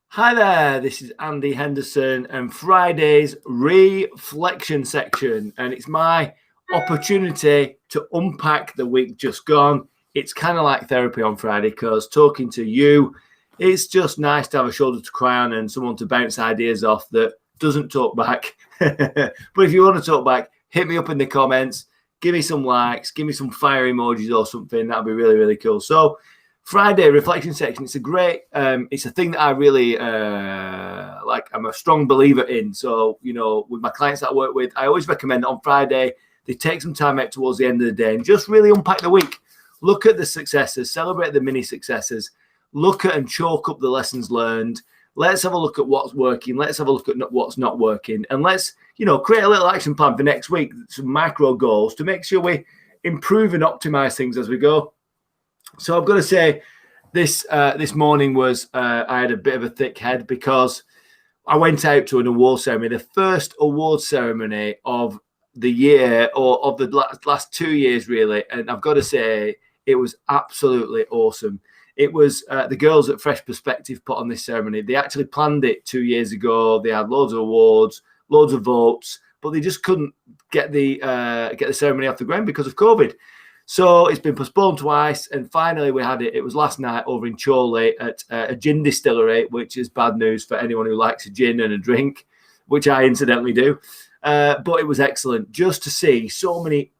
Hi there, this is Andy Henderson and Friday's reflection section, and it's my opportunity to unpack the week just gone. It's kind of like therapy on Friday because talking to you, it's just nice to have a shoulder to cry on and someone to bounce ideas off that doesn't talk back. But if you want to talk back, hit me up in the comments, give me some likes, give me some fire emojis or something. That'd be really, really cool. So Friday reflection section. It's a great. It's a thing that I really like. I'm a strong believer in. So with my clients that I work with, I always recommend on Friday they take some time out towards the end of the day and just really unpack the week. Look at the successes, celebrate the mini successes, look at and chalk up the lessons learned. Let's have a look at what's working. Let's have a look at what's not working, and let's create a little action plan for next week. Some micro goals to make sure we improve and optimize things as we go. So I've got to say, this morning was I had a bit of a thick head because I went out to an award ceremony, the first award ceremony of the year or of the last 2 years, really. And I've got to say, it was absolutely awesome. It was the girls at Fresh Perspective put on this ceremony. They actually planned it 2 years ago. They had loads of awards, loads of votes, but they just couldn't get the ceremony off the ground because of COVID. So it's been postponed twice, and finally we had it. It was last night over in Chorley at a gin distillery, which is bad news for anyone who likes a gin and a drink, which I incidentally do. But it was excellent just to see so many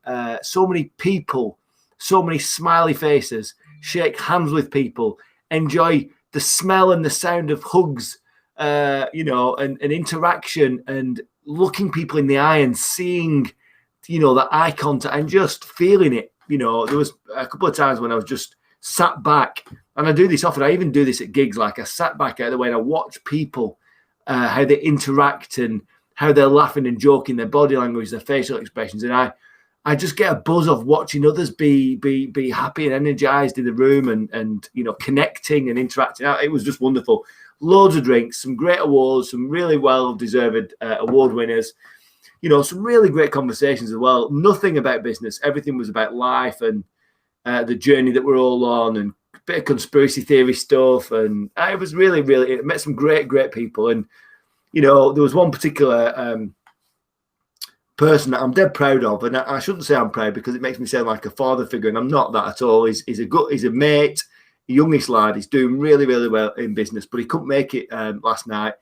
people, so many smiley faces, shake hands with people, enjoy the smell and the sound of hugs, and interaction, and looking people in the eye and seeing, that eye contact and just feeling it. There was a couple of times when I was just sat back, and I do this often. I even do this at gigs. Like I sat back out of the way and I watch people, how they interact and how they're laughing and joking, their body language, their facial expressions, and I just get a buzz of watching others be happy and energized in the room and connecting and interacting. It was just wonderful. Loads of drinks, some great awards, some really well-deserved award winners. Some really great conversations as well. Nothing about business. Everything was about life and the journey that we're all on, and a bit of conspiracy theory stuff. And it was really, really, it met some great, great people. And, there was one particular person that I'm dead proud of. And I shouldn't say I'm proud because it makes me sound like a father figure. And I'm not that at all. He's a mate, a youngish lad. He's doing really, really well in business, but he couldn't make it last night.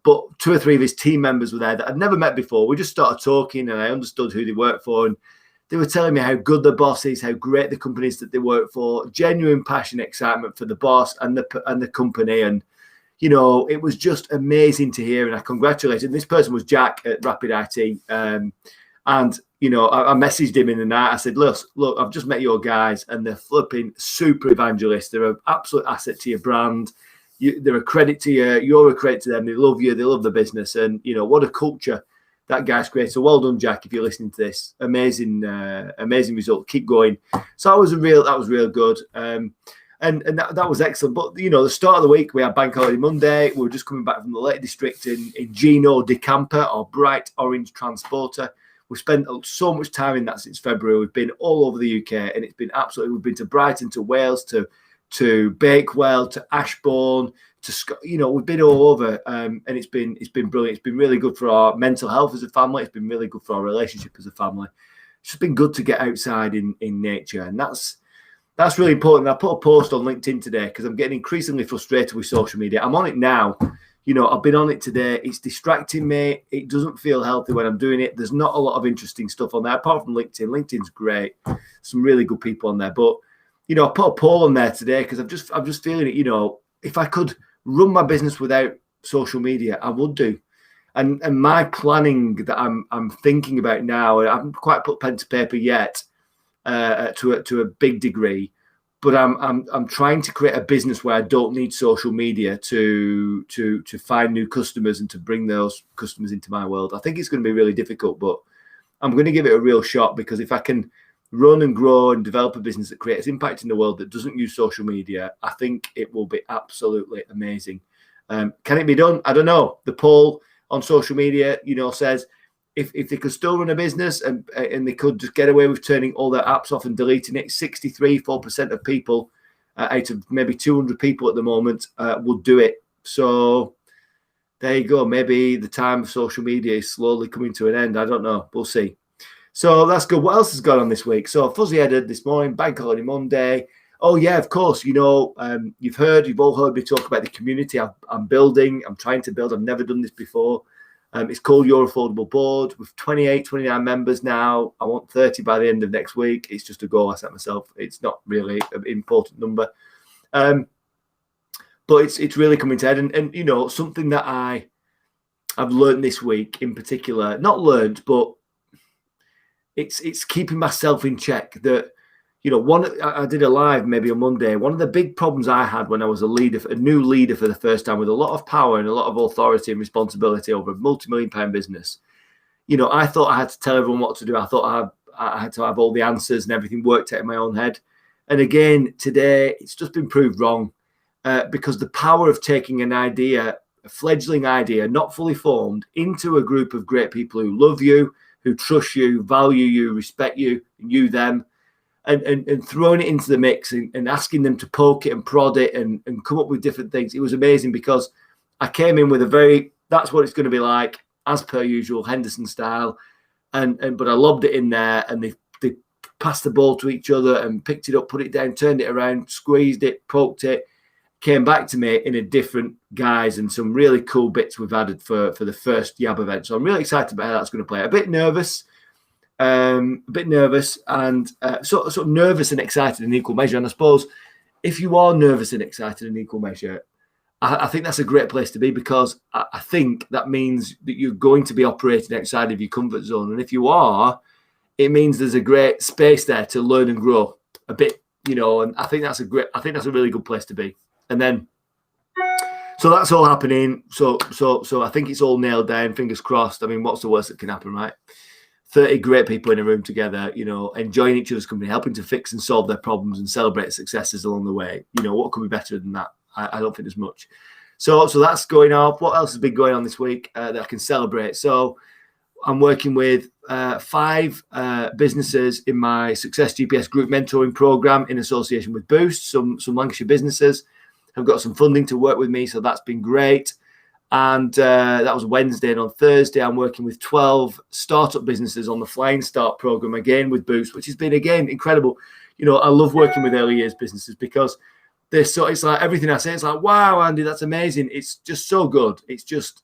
But 2 or 3 of his team members were there that I'd never met before. We just started talking and I understood who they worked for. And they were telling me how good the boss is, how great the company is that they work for, genuine passion, excitement for the boss and the company. And, it was just amazing to hear. And I congratulated. This person was Jack at Rapidati. And, I messaged him in the night. I said, look, I've just met your guys and they're flipping super evangelists. They're an absolute asset to your brand. They're a credit to you. You're a credit to them. They love you. They love the business. And, what a culture that guy's created. So well done, Jack, if you're listening to this. Amazing result. Keep going. So that was real good. And that was excellent. But, the start of the week, we had Bank Holiday Monday. We were just coming back from the Lake District in Gino de Camper, our bright orange transporter. We've spent so much time in that since February. We've been all over the UK, and it's been absolutely, we've been to Brighton, to Wales, to Bakewell, to Ashbourne, we've been all over, and it's been brilliant. It's been really good for our mental health as a family. It's been really good for our relationship as a family. It's just been good to get outside in nature, and that's really important. I put a post on LinkedIn today because I'm getting increasingly frustrated with social media. I'm on it now. I've been on it today. It's distracting me. It doesn't feel healthy when I'm doing it. There's not a lot of interesting stuff on there apart from LinkedIn. LinkedIn's great. Some really good people on there, but I put a poll on there today because I'm just feeling it. If I could run my business without social media, I would do. And my planning that I'm thinking about now, I haven't quite put pen to paper yet, to a big degree, but I'm trying to create a business where I don't need social media to find new customers and to bring those customers into my world. I think it's going to be really difficult, but I'm going to give it a real shot because if I can run and grow and develop a business that creates impact in the world that doesn't use social media, I think it will be absolutely amazing. Can it be done? I don't know. The poll on social media, says if they could still run a business and they could just get away with turning all their apps off and deleting it, 63% of people out of maybe 200 people at the moment would do it. So there you go. Maybe the time of social media is slowly coming to an end. I don't know. We'll see. So that's good. What else has gone on this week? So Fuzzy Headed this morning, Bank Holiday Monday. Oh, yeah, of course. You've all heard me talk about the community I'm building. I'm trying to build. I've never done this before. It's called Your Affordable Board with 29 members now. I want 30 by the end of next week. It's just a goal I set myself. It's not really an important number. But it's really coming to head. And something that I've learned this week in particular, not learned, but it's keeping myself in check that, I did a live maybe on Monday. One of the big problems I had when I was a new leader for the first time with a lot of power and a lot of authority and responsibility over a multi-million-pound business, I thought I had to tell everyone what to do. I thought I had to have all the answers and everything worked out in my own head. And again, today, it's just been proved wrong because the power of taking an idea, a fledgling idea, not fully formed, into a group of great people who love you, who trust you, value you, respect you, you them, and throwing it into the mix and asking them to poke it and prod it and come up with different things. It was amazing because I came in with that's what it's going to be like, as per usual, Henderson style. But I lobbed it in there and they passed the ball to each other and picked it up, put it down, turned it around, squeezed it, poked it, came back to me in a different guise and some really cool bits we've added for the first Yab event. So I'm really excited about how that's going to play. A bit nervous and sort of nervous and excited in equal measure. And I suppose if you are nervous and excited in equal measure, I think that's a great place to be because I think that means that you're going to be operating outside of your comfort zone. And if you are, it means there's a great space there to learn and grow a bit, and I think that's a really good place to be. And then, so that's all happening. So I think it's all nailed down. Fingers crossed. I mean, what's the worst that can happen, right? 30 great people in a room together, enjoying each other's company, helping to fix and solve their problems and celebrate successes along the way. What could be better than that? I don't think there's much. So that's going on. What else has been going on this week that I can celebrate? So I'm working with 5 businesses in my Success GPS group mentoring program in association with Boost. Some Lancashire businesses have got some funding to work with me, so that's been great. And that was Wednesday. And on Thursday, I'm working with 12 startup businesses on the Flying Start program, again with Boost, which has been, again, incredible. I love working with early years businesses because it's like everything I say, it's like, wow, Andy, that's amazing. It's just so good. It's just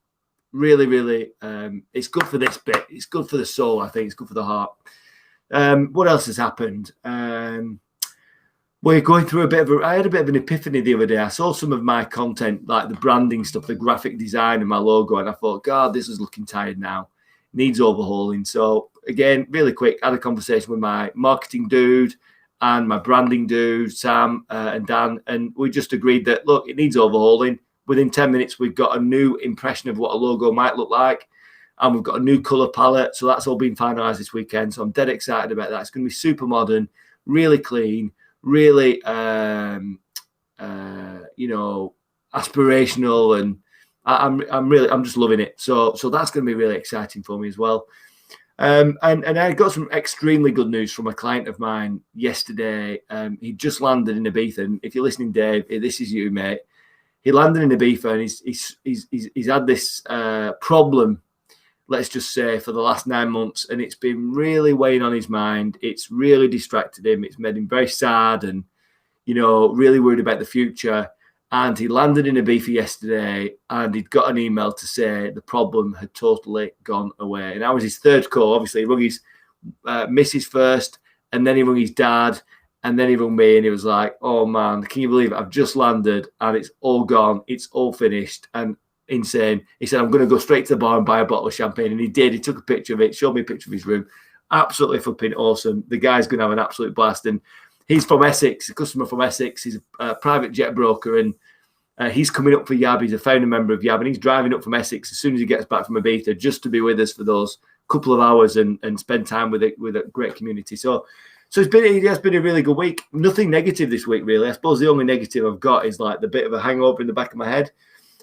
really, really, it's good for this bit. It's good for the soul, I think. It's good for the heart. What else has happened? We're going through I had a bit of an epiphany the other day. I saw some of my content, like the branding stuff, the graphic design and my logo, and I thought, God, this is looking tired now. Needs overhauling. So again, really quick, I had a conversation with my marketing dude and my branding dude, Sam and Dan, and we just agreed that, look, it needs overhauling. Within 10 minutes, we've got a new impression of what a logo might look like, and we've got a new color palette. So that's all been finalized this weekend. So I'm dead excited about that. It's going to be super modern, really clean, really, aspirational, and I'm just loving it. So that's going to be really exciting for me as well. And I got some extremely good news from a client of mine yesterday. He just landed in Ibiza, and if you're listening, Dave, this is you, mate. He landed in Ibiza, and he's had this problem, let's just say, for the last 9 months, and it's been really weighing on his mind. It's really distracted him. It's made him very sad and, really worried about the future. And he landed in Ibiza yesterday, and he'd got an email to say the problem had totally gone away. And that was his third call. Obviously, he rung his missus first, and then he rung his dad, and then he rung me, and he was like, oh, man, can you believe it? I've just landed, and it's all gone. It's all finished. And insane. He said, I'm going to go straight to the bar and buy a bottle of champagne. And he did. He took a picture of it, showed me a picture of his room. Absolutely flipping awesome. The guy's going to have an absolute blast. And he's from Essex, a customer from Essex. He's a private jet broker, and he's coming up for Yab. He's a founder member of Yab, and he's driving up from Essex as soon as he gets back from Ibiza just to be with us for those couple of hours and spend time with a great community. So So it has been a really good week. Nothing negative this week, really. I suppose the only negative I've got is like the bit of a hangover in the back of my head.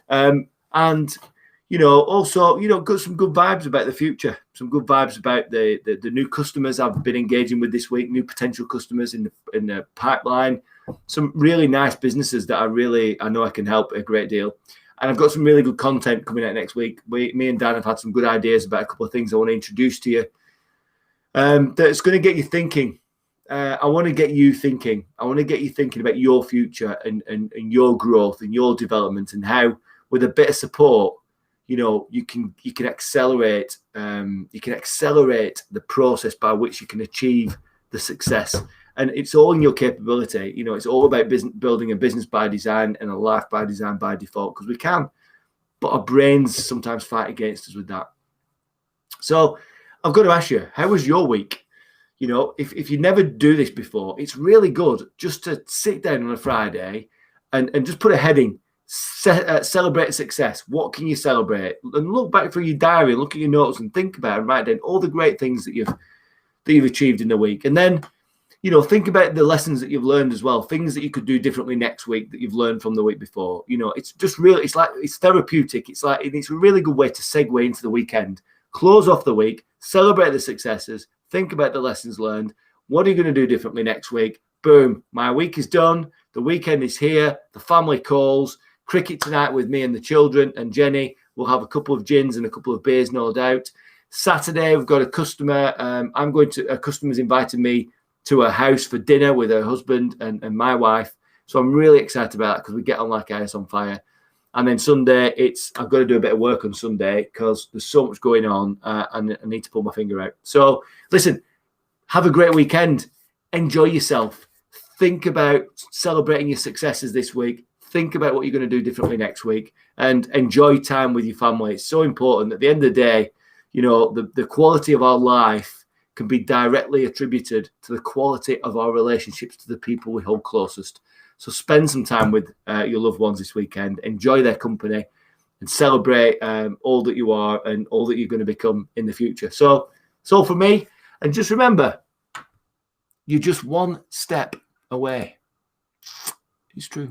And also, got some good vibes about the future, some good vibes about the new customers I've been engaging with this week, new potential customers in the pipeline, some really nice businesses that I know I can help a great deal. And I've got some really good content coming out next week. Me and Dan have had some good ideas about a couple of things I want to introduce to you. That's going to get you thinking. I want to get you thinking. I want to get you thinking about your future and your growth and your development, and how, with a bit of support, you can accelerate the process by which you can achieve the success. And it's all in your capability. It's all about building a business by design and a life by design by default, because we can, but our brains sometimes fight against us with that. So I've got to ask you, how was your week? If you never do this before, it's really good just to sit down on a Friday and just put a heading, celebrate success. What can you celebrate? And look back through your diary, look at your notes and think about and write down all the great things that you've achieved in the week. And then, think about the lessons that you've learned as well, things that you could do differently next week that you've learned from the week before. It's just really, it's therapeutic. It's a really good way to segue into the weekend, close off the week, celebrate the successes, think about the lessons learned. What are you going to do differently next week? Boom, my week is done. The weekend is here. The family calls. Cricket tonight with me and the children and Jenny. We'll have a couple of gins and a couple of beers, no doubt. Saturday, we've got a customer. A customer's invited me to a house for dinner with her husband and my wife. So I'm really excited about that, because we get on like ice on fire. And then Sunday, I've got to do a bit of work on Sunday because there's so much going on and I need to pull my finger out. So listen, have a great weekend. Enjoy yourself. Think about celebrating your successes this week. Think about what you're going to do differently next week, and enjoy time with your family. It's so important. At the end of the day, the quality of our life can be directly attributed to the quality of our relationships to the people we hold closest. So spend some time with your loved ones this weekend. Enjoy their company and celebrate all that you are and all that you're going to become in the future. So it's all for me. And just remember, you're just one step away. It's true.